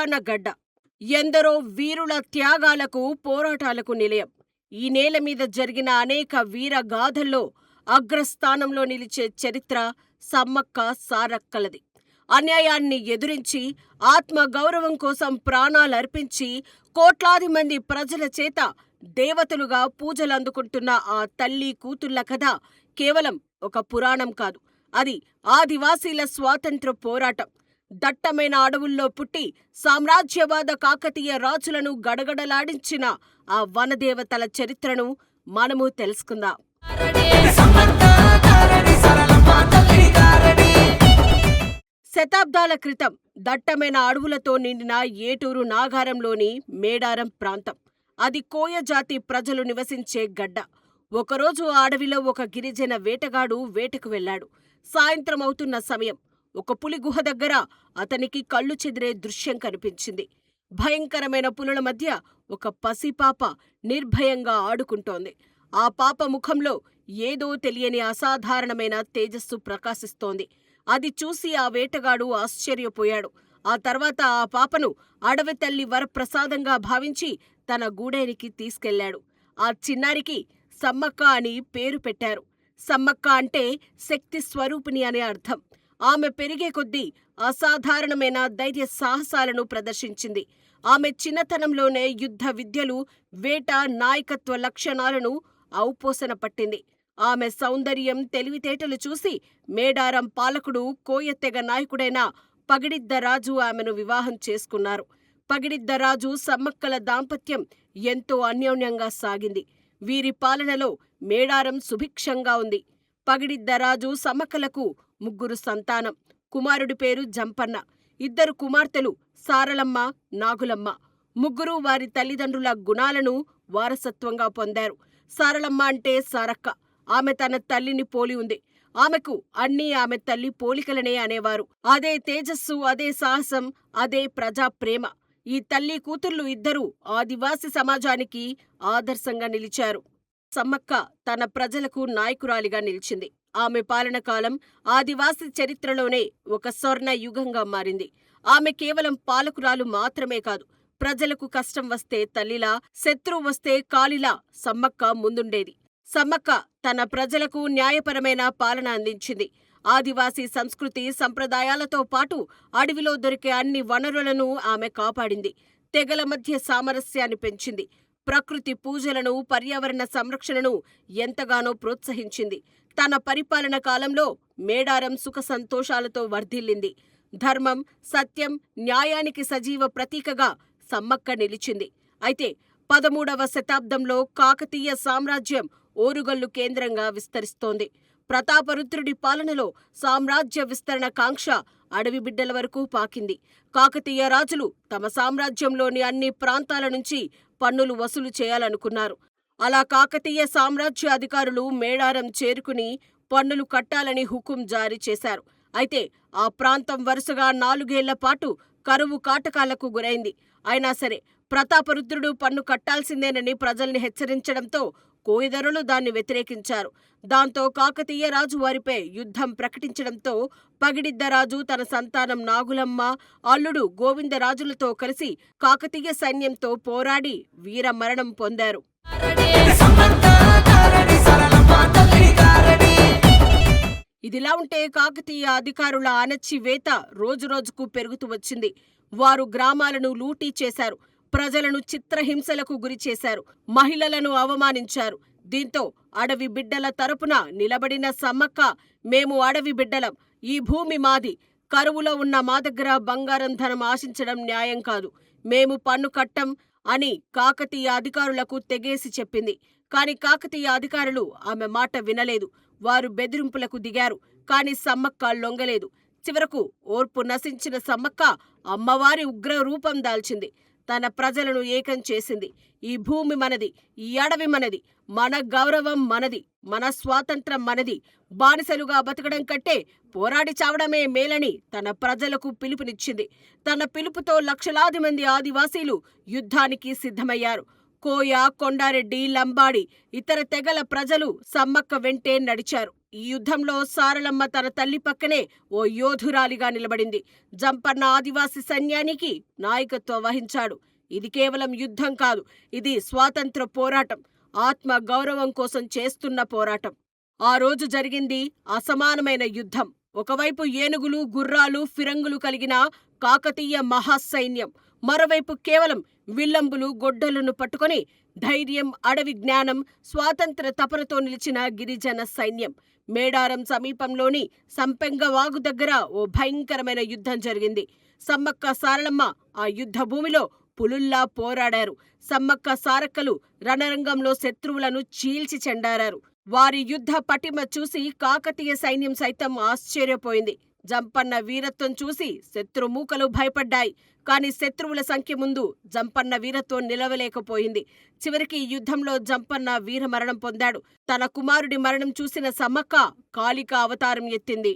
పురాణ గడ్డ. ఎందరో వీరుల త్యాగాలకు, పోరాటాలకు నిలయం. ఈ నేల మీద జరిగిన అనేక వీరగాథల్లో అగ్రస్థానంలో నిలిచే చరిత్ర సమ్మక్క సారక్కలది. అన్యాయాన్ని ఎదురించి, ఆత్మగౌరవం కోసం ప్రాణాలర్పించి, కోట్లాది మంది ప్రజల చేత దేవతలుగా పూజలందుకుంటున్న ఆ తల్లి కూతుళ్ల కథ కేవలం ఒక పురాణం కాదు. అది ఆదివాసీల స్వాతంత్ర్య పోరాటం. దట్టమైన అడవుల్లో పుట్టి సామ్రాజ్యవాద కాకతీయ రాజులను గడగడలాడించిన ఆ వనదేవతల చరిత్రను మనము తెలుసుకుందాం. శతాబ్దాల క్రితం దట్టమైన అడవులతో నిండిన ఏటూరు నాగారంలోని మేడారం ప్రాంతం. అది కోయ జాతి ప్రజలు నివసించే గడ్డ. ఒకరోజు ఆ అడవిలో ఒక గిరిజన వేటగాడు వేటకు వెళ్లాడు. సాయంత్రం అవుతున్న సమయం. ఒక పులి గుహ దగ్గర అతనికి కళ్ళు చెదిరే దృశ్యం కనిపించింది. భయంకరమైన పులుల మధ్య ఒక పసిపాప నిర్భయంగా ఆడుకుంటోంది. ఆ పాప ముఖంలో ఏదో తెలియని అసాధారణమైన తేజస్సు ప్రకాశిస్తోంది. అది చూసి ఆ వేటగాడు ఆశ్చర్యపోయాడు. ఆ తర్వాత ఆ పాపను అడవి తల్లి వరప్రసాదంగా భావించి తన గూడేనికి తీసుకెళ్లాడు. ఆ చిన్నారికి సమ్మక్క అని పేరు పెట్టారు. సమ్మక్క అంటే శక్తి స్వరూపిణి అనే అర్థం. ఆమె పెరిగే కొద్దీ అసాధారణమైన ధైర్య సాహసాలను ప్రదర్శించింది. ఆమె చిన్నతనంలోనే యుద్ధ విద్యలు, వేట, నాయకత్వ లక్షణాలను ఔపోసన పట్టింది. ఆమె సౌందర్యం, తెలివితేటలు చూసి మేడారం పాలకుడు, కోయతెగ నాయకుడైన పగిడిద్దరాజు ఆమెను వివాహం చేసుకున్నారు. పగిడిద్దరాజు, సమ్మక్కల దాంపత్యం ఎంతో అన్యోన్యంగా సాగింది. వీరి పాలనలో మేడారం సుభిక్షంగా ఉంది. పగిడిద్దరాజు సమ్మక్కలకు 3 సంతానం. కుమారుడి పేరు జంపన్న. 2 కుమార్తెలు సారలమ్మ, నాగులమ్మ. ముగ్గురు వారి తల్లిదండ్రుల గుణాలను వారసత్వంగా పొందారు. సారలమ్మ అంటే సారక్క. ఆమె తన తల్లిని పోలి ఉంది. ఆమెకు అన్నీ ఆమె తల్లి పోలికలనే అనేవారు. అదే తేజస్సు, అదే సాహసం, అదే ప్రజాప్రేమ. ఈ తల్లి కూతుర్లు ఇద్దరూ ఆదివాసి సమాజానికి ఆదర్శంగా నిలిచారు. సమ్మక్క తన ప్రజలకు నాయకురాలిగా నిలిచింది. ఆమె పాలన కాలం ఆదివాసి చరిత్రలోనే ఒక స్వర్ణ యుగంగా మారింది. ఆమె కేవలం పాలకురాలు మాత్రమే కాదు, ప్రజలకు కష్టం వస్తే తల్లిలా, శత్రువు వస్తే కాలిలా సమ్మక్క ముందుండేది. సమ్మక్క తన ప్రజలకు న్యాయపరమైన పాలన అందించింది. ఆదివాసీ సంస్కృతి, సంప్రదాయాలతో పాటు అడవిలో దొరికే అన్ని వనరులను ఆమె కాపాడింది. తెగల మధ్య సామరస్యాన్ని పెంచింది. ప్రకృతి పూజలను, పర్యావరణ సంరక్షణను ఎంతగానో ప్రోత్సహించింది. తన పరిపాలన కాలంలో మేడారం సుఖ సంతోషాలతో వర్ధిల్లింది. ధర్మం, సత్యం, న్యాయానికి సజీవ ప్రతీకగా సమ్మక్క నిలిచింది. అయితే 13వ శతాబ్దంలో కాకతీయ సామ్రాజ్యం ఓరుగల్లు కేంద్రంగా విస్తరిస్తోంది. ప్రతాపరుద్రుడి పాలనలో సామ్రాజ్య విస్తరణ కాంక్ష అడవి బిడ్డల వరకు పాకింది. కాకతీయ రాజులు తమ సామ్రాజ్యంలోని అన్ని ప్రాంతాల నుంచి పన్నులు వసూలు చేయాలనుకున్నారు. అలా కాకతీయ సామ్రాజ్య అధికారులు మేడారం చేరుకుని పన్నులు కట్టాలని హుకుం జారీ చేశారు. అయితే ఆ ప్రాంతం వరుసగా 4 ఏళ్ల పాటు కరువు కాటకాలకు గురైంది. అయినా సరే ప్రతాపరుద్రుడు పన్ను కట్టాల్సిందేనని ప్రజల్ని హెచ్చరించడంతో కోయదొరలు దాన్ని వ్యతిరేకించారు. దాంతో కాకతీయ రాజు వారిపై యుద్ధం ప్రకటించడంతో పగిడిద్దరాజు తన సంతానం నాగులమ్మ, అల్లుడు గోవిందరాజులతో కలిసి కాకతీయ సైన్యంతో పోరాడి వీరమరణం పొందారు. ఇదిలా ఉంటే కాకతీయ అధికారుల అణచివేత రోజురోజుకు పెరుగుతూ వచ్చింది. వారు గ్రామాలను లూటీ చేశారు. ప్రజలను చిత్రహింసలకు గురిచేశారు. మహిళలను అవమానించారు. దీంతో అడవి బిడ్డల తరపున నిలబడిన సమ్మక్క, మేము అడవి బిడ్డలం, ఈ భూమి మాది, కరువులో ఉన్న మా దగ్గర బంగారం ధనం ఆశించడం న్యాయం కాదు, మేము పన్ను కట్టం అని కాకతీయ అధికారులకు తెగేసి చెప్పింది. కాని కాకతీయ అధికారులు ఆమె మాట వినలేదు. వారు బెదిరింపులకు దిగారు. కాని సమ్మక్క లొంగలేదు. చివరకు ఓర్పు నశించిన సమ్మక్క అమ్మవారి ఉగ్ర రూపం దాల్చింది. తన ప్రజలను ఏకం చేసింది. ఈ భూమి మనది, ఈ అడవి మనది, మన గౌరవం మనది, మన స్వాతంత్రం మనది, బానిసలుగా బతకడం కంటే పోరాడి చావడమే మేలని తన ప్రజలకు పిలుపునిచ్చింది. తన పిలుపుతో లక్షలాది మంది ఆదివాసీలు యుద్ధానికి సిద్ధమయ్యారు. కోయ, కొండారెడ్డి, లంబాడి, ఇతర తెగల ప్రజలు సమ్మక్క వెంటే నడిచారు. ఈ యుద్ధంలో సారలమ్మ తన తల్లి పక్కనే ఓ యోధురాలిగా నిలబడింది. జంపన్న ఆదివాసి సైన్యానికి నాయకత్వం వహించాడు. ఇది కేవలం యుద్ధం కాదు, ఇది స్వాతంత్ర పోరాటం, ఆత్మ గౌరవం కోసం చేస్తున్న పోరాటం. ఆ రోజు జరిగింది అసమానమైన యుద్ధం. ఒకవైపు ఏనుగులు, గుర్రాలు, ఫిరంగులు కలిగిన కాకతీయ మహాసైన్యం, మరోవైపు కేవలం విల్లంబులు, గొడ్డలను పట్టుకొని ధైర్యం, అడవి జ్ఞానం, స్వాతంత్ర తపనతో నిలిచిన గిరిజన సైన్యం. మేడారం సమీపంలోని సంపెంగ వాగు దగ్గర ఓ భయంకరమైన యుద్ధం జరిగింది. సమ్మక్క సారలమ్మ ఆ యుద్ధ భూమిలో పులుల్లా పోరాడారు. సమ్మక్క సారక్కలు రణరంగంలో శత్రువులను చీల్చి చెండారారు. వారి యుద్ధ పటిమ చూసి కాకతీయ సైన్యం సైతం ఆశ్చర్యపోయింది. జంపన్న వీరత్వం చూసి శత్రుమూకలు భయపడ్డాయి. కాని శత్రువుల సంఖ్య ముందు జంపన్న వీరత్వం నిలవలేకపోయింది. చివరికి ఈ యుద్ధంలో జంపన్న వీరమరణం పొందాడు. తన కుమారుడి మరణం చూసిన సమ్మక్క కాళిక అవతారం ఎత్తింది.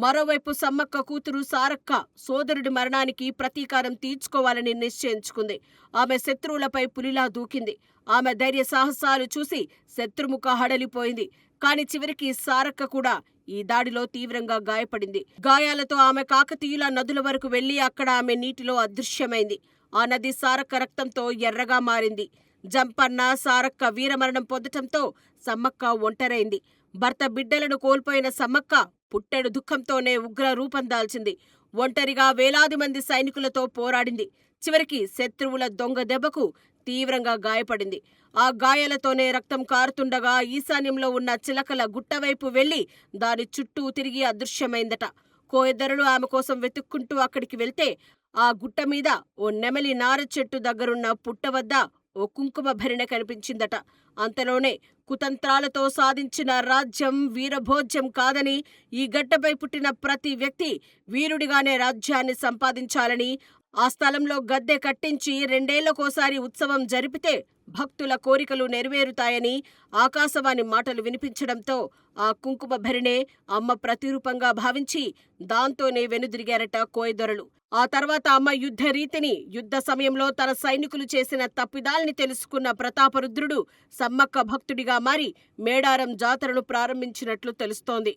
మరోవైపు సమ్మక్క కూతురు సారక్క సోదరుడి మరణానికి ప్రతీకారం తీర్చుకోవాలని నిశ్చయించుకుంది. ఆమె శత్రువులపై పులిలా దూకింది. ఆమె ధైర్య సాహసాలు చూసి శత్రుముఖ హడలిపోయింది. కాని చివరికి సారక్క కూడా ఈ దాడిలో తీవ్రంగా గాయపడింది. గాయాలతో ఆమె కాకతీయుల నదుల వరకు వెళ్లి అక్కడ ఆమె నీటిలో అదృశ్యమైంది. ఆ నది సారక్క రక్తంతో ఎర్రగా మారింది. జంపన్న సారక్క వీరమరణం పొందటంతో సమ్మక్క ఒంటరైంది. భర్త బిడ్డలను కోల్పోయిన సమ్మక్క పుట్టెడు దుఃఖంతోనే ఉగ్ర రూపం దాల్చింది. ఒంటరిగా వేలాది మంది సైనికులతో పోరాడింది. చివరికి శత్రువుల దొంగ దెబ్బకు తీవ్రంగా గాయపడింది. ఆ గాయాలతోనే రక్తం కారుతుండగా ఈశాన్యంలో ఉన్న చిలకల గుట్టవైపు వెళ్లి దాని చుట్టూ తిరిగి అదృశ్యమైందట. కోయదొరలు ఆమె కోసం వెతుక్కుంటూ అక్కడికి వెళ్తే ఆ గుట్ట మీద ఓ నెమలి నార చెట్టు దగ్గరున్న పుట్ట వద్ద ఓ కుంకుమ భరిణె కనిపించిందట. అంతలోనే కుతంత్రాలతో సాధించిన రాజ్యం వీరభోజ్యం కాదని, ఈ గడ్డపై పుట్టిన ప్రతి వ్యక్తి వీరుడిగానే రాజ్యాన్ని సంపాదించాలని, ఆ స్థలంలో గద్దె కట్టించి 2 ఏళ్లకోసారి ఉత్సవం జరిపితే భక్తుల కోరికలు నెరవేరుతాయని ఆకాశవాణి మాటలు వినిపించడంతో ఆ కుంకుమ భరిణే అమ్మ ప్రతిరూపంగా భావించి దాంతోనే వెనుదిరిగారట కోయదొరలు. ఆ తర్వాత అమ్మ యుద్ధ రీతిని, యుద్ధ సమయంలో తన సైనికులు చేసిన తప్పిదాల్ని తెలుసుకున్న ప్రతాపరుద్రుడు సమ్మక్క భక్తుడిగా మారి మేడారం జాతరను ప్రారంభించినట్లు తెలుస్తోంది.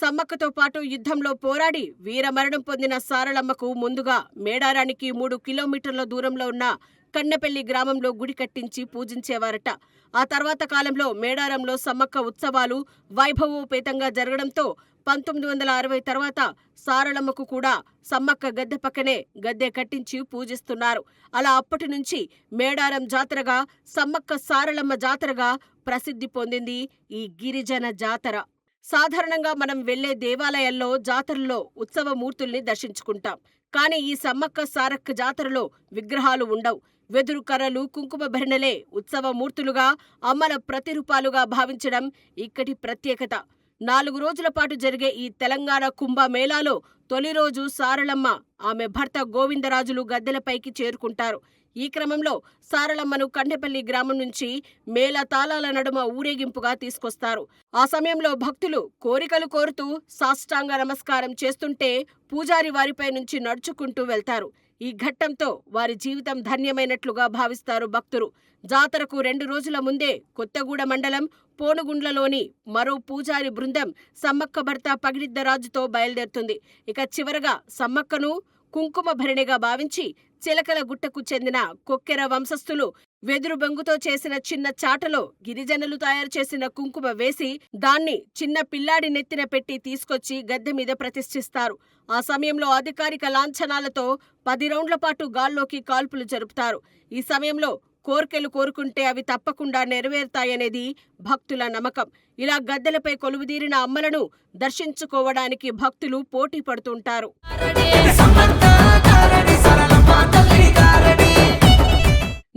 సమ్మక్కతో పాటు యుద్ధంలో పోరాడి వీరమరణం పొందిన సారలమ్మకు ముందుగా మేడారానికి 3 కిలోమీటర్ల దూరంలో ఉన్న కన్నెపల్లి గ్రామంలో గుడి కట్టించి పూజించేవారట. ఆ తర్వాత కాలంలో మేడారంలో సమ్మక్క ఉత్సవాలు వైభవోపేతంగా జరగడంతో 1960 తర్వాత సారలమ్మకు కూడా సమ్మక్క గద్దె పక్కనే గద్దె కట్టించి పూజిస్తున్నారు. అలా అప్పటి నుంచి మేడారం జాతరగా, సమ్మక్క సారలమ్మ జాతరగా ప్రసిద్ధి పొందింది ఈ గిరిజన జాతర. సాధారణంగా మనం వెళ్లే దేవాలయాల్లో, జాతరల్లో ఉత్సవమూర్తుల్ని దర్శించుకుంటాం. కానీ ఈ సమ్మక్క సారక్క జాతరలో విగ్రహాలు ఉండవు. వెదురు కర్రలు, కుంకుమ భరిణెలే ఉత్సవమూర్తులుగా, అమ్మల ప్రతిరూపాలుగా భావించడం ఇక్కడి ప్రత్యేకత. 4 రోజుల పాటు జరిగే ఈ తెలంగాణ కుంభమేళాలో తొలి రోజు సారలమ్మ, ఆమె భర్త గోవిందరాజులు గద్దెలపైకి చేరుకుంటారు. ఈ క్రమంలో సారలమ్మను కన్నెపల్లి గ్రామం నుంచి మేళతాళాల నడుమ ఊరేగింపుగా తీసుకొస్తారు. ఆ సమయంలో భక్తులు కోరికలు కోరుతూ సాష్టాంగ నమస్కారం చేస్తుంటే పూజారి వారిపై నుంచి నడుచుకుంటూ వెళ్తారు. ఈ ఘట్టంతో వారి జీవితం ధన్యమైనట్లుగా భావిస్తారు భక్తులు. జాతరకు 2 రోజుల ముందే కొత్తగూడ మండలం పోనుగుండ్లలోని మరో పూజారి బృందం సమ్మక్క భర్త పగిడిద్దరాజుతో బయలుదేరుతుంది. ఇక చివరగా సమ్మక్కను కుంకుమ భరిణిగా భావించి చిలకల గుట్టకు చెందిన కొక్కెర వంశస్థులు వెదురు బొంగుతో చేసిన చిన్న చాటలో గిరిజనులు తయారు చేసిన కుంకుమ వేసి దాన్ని చిన్న పిల్లాడి నెత్తిన పెట్టి తీసుకొచ్చి గద్దె మీద ప్రతిష్ఠిస్తారు. ఆ సమయంలో అధికారిక లాంఛనాలతో 10 రౌండ్ల పాటు గాల్లోకి కాల్పులు జరుపుతారు. ఈ సమయంలో కోర్కెలు కోరుకుంటే అవి తప్పకుండా నెరవేరుతాయనేది భక్తుల నమ్మకం. ఇలా గద్దెలపై కొలువుదీరిన అమ్మలను దర్శించుకోవడానికి భక్తులు పోటీ పడుతుంటారు.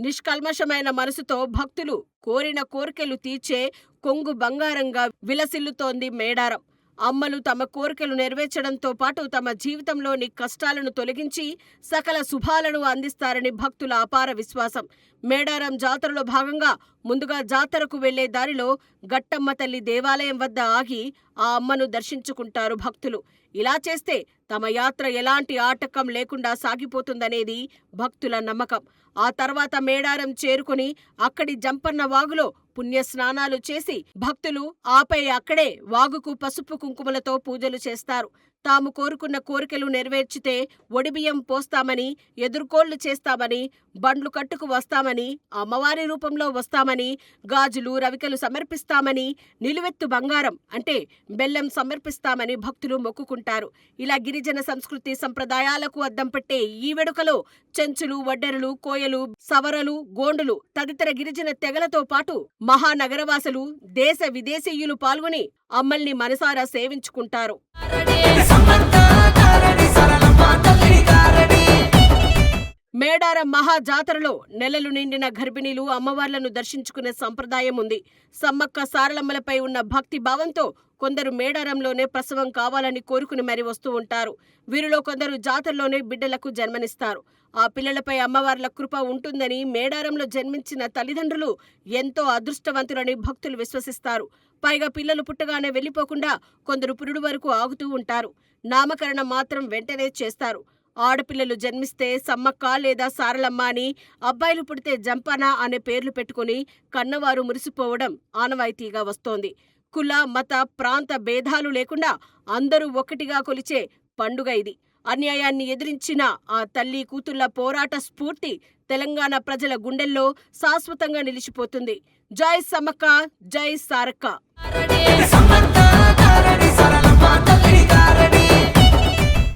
నిష్కల్మషమైన మనసుతో భక్తులు కోరిన కోర్కెలు తీర్చే కొంగు బంగారంగా విలసిల్లుతోంది మేడారం. అమ్మలు తమ కోరికలు నెరవేర్చడంతో పాటు తమ జీవితంలోని కష్టాలను తొలగించి సకల శుభాలను అందిస్తారని భక్తుల అపార విశ్వాసం. మేడారం జాతరలో భాగంగా ముందుగా జాతరకు వెళ్లే దారిలో గట్టమ్మ తల్లి దేవాలయం వద్ద ఆగి ఆ అమ్మను దర్శించుకుంటారు భక్తులు. ఇలా చేస్తే తమ యాత్ర ఎలాంటి ఆటంకం లేకుండా సాగిపోతుందనేది భక్తుల నమ్మకం. ఆ తర్వాత మేడారం చేరుకుని అక్కడి జంపన్న వాగులో పుణ్యస్నానాలు చేసి భక్తులు ఆపై అక్కడే వాగుకు పసుపు కుంకుమలతో పూజలు చేస్తారు. తాము కోరుకున్న కోరికలు నెరవేర్చితే ఒడిబియ్యం పోస్తామని, ఎదుర్కోళ్లు చేస్తామని, బండ్లు కట్టుకు వస్తామని, అమ్మవారి రూపంలో వస్తామని, గాజులు రవికలు సమర్పిస్తామని, నిలువెత్తు బంగారం అంటే బెల్లం సమర్పిస్తామని భక్తులు మొక్కుకుంటారు. ఇలా గిరిజన సంస్కృతి సంప్రదాయాలకు అద్దం పెట్టే ఈ వేడుకలో చెంచులు, వడ్డెరలు, కోయలు, సవరలు, గోండులు తదితర గిరిజన తెగలతో పాటు మహానగరవాసులు, దేశ విదేశీయులు పాల్గొని అమ్మల్ని మనసారా సేవించుకుంటారు. మేడారం మహా జాతరలో నెలలు నిండిన గర్భిణీలు అమ్మవార్లను దర్శించుకునే సంప్రదాయం ఉంది. సమ్మక్క సారలమ్మలపై ఉన్న భక్తి భావంతో కొందరు మేడారంలోనే ప్రసవం కావాలని కోరుకుని మరీ వస్తూ ఉంటారు. వీరిలో కొందరు జాతరలోనే బిడ్డలకు జన్మనిస్తారు. ఆ పిల్లలపై అమ్మవార్ల కృప ఉంటుందని మేడారంలో జన్మించిన తల్లిదండ్రులు ఎంతో అదృష్టవంతులని భక్తులు విశ్వసిస్తారు. పైగా పిల్లలు పుట్టగానే వెళ్లిపోకుండా కొందరు పురుడు వరకు ఆగుతూ ఉంటారు. నామకరణం మాత్రం వెంటనే చేస్తారు. ఆడపిల్లలు జన్మిస్తే సమ్మక్క లేదా సారలమ్మ అని, అబ్బాయిలు పుడితే జంపన అనే పేర్లు పెట్టుకుని కన్నవారు మురిసిపోవడం ఆనవాయితీగా వస్తోంది. కుల, మత, ప్రాంత భేదాలు లేకుండా అందరూ ఒక్కటిగా కొలిచే పండుగ ఇది. అన్యాయాన్ని ఎదిరించిన ఆ తల్లి కూతుళ్ల పోరాట స్ఫూర్తి తెలంగాణ ప్రజల గుండెల్లో శాశ్వతంగా నిలిచిపోతుంది. జై సమ్మక్క, జై సారక్క.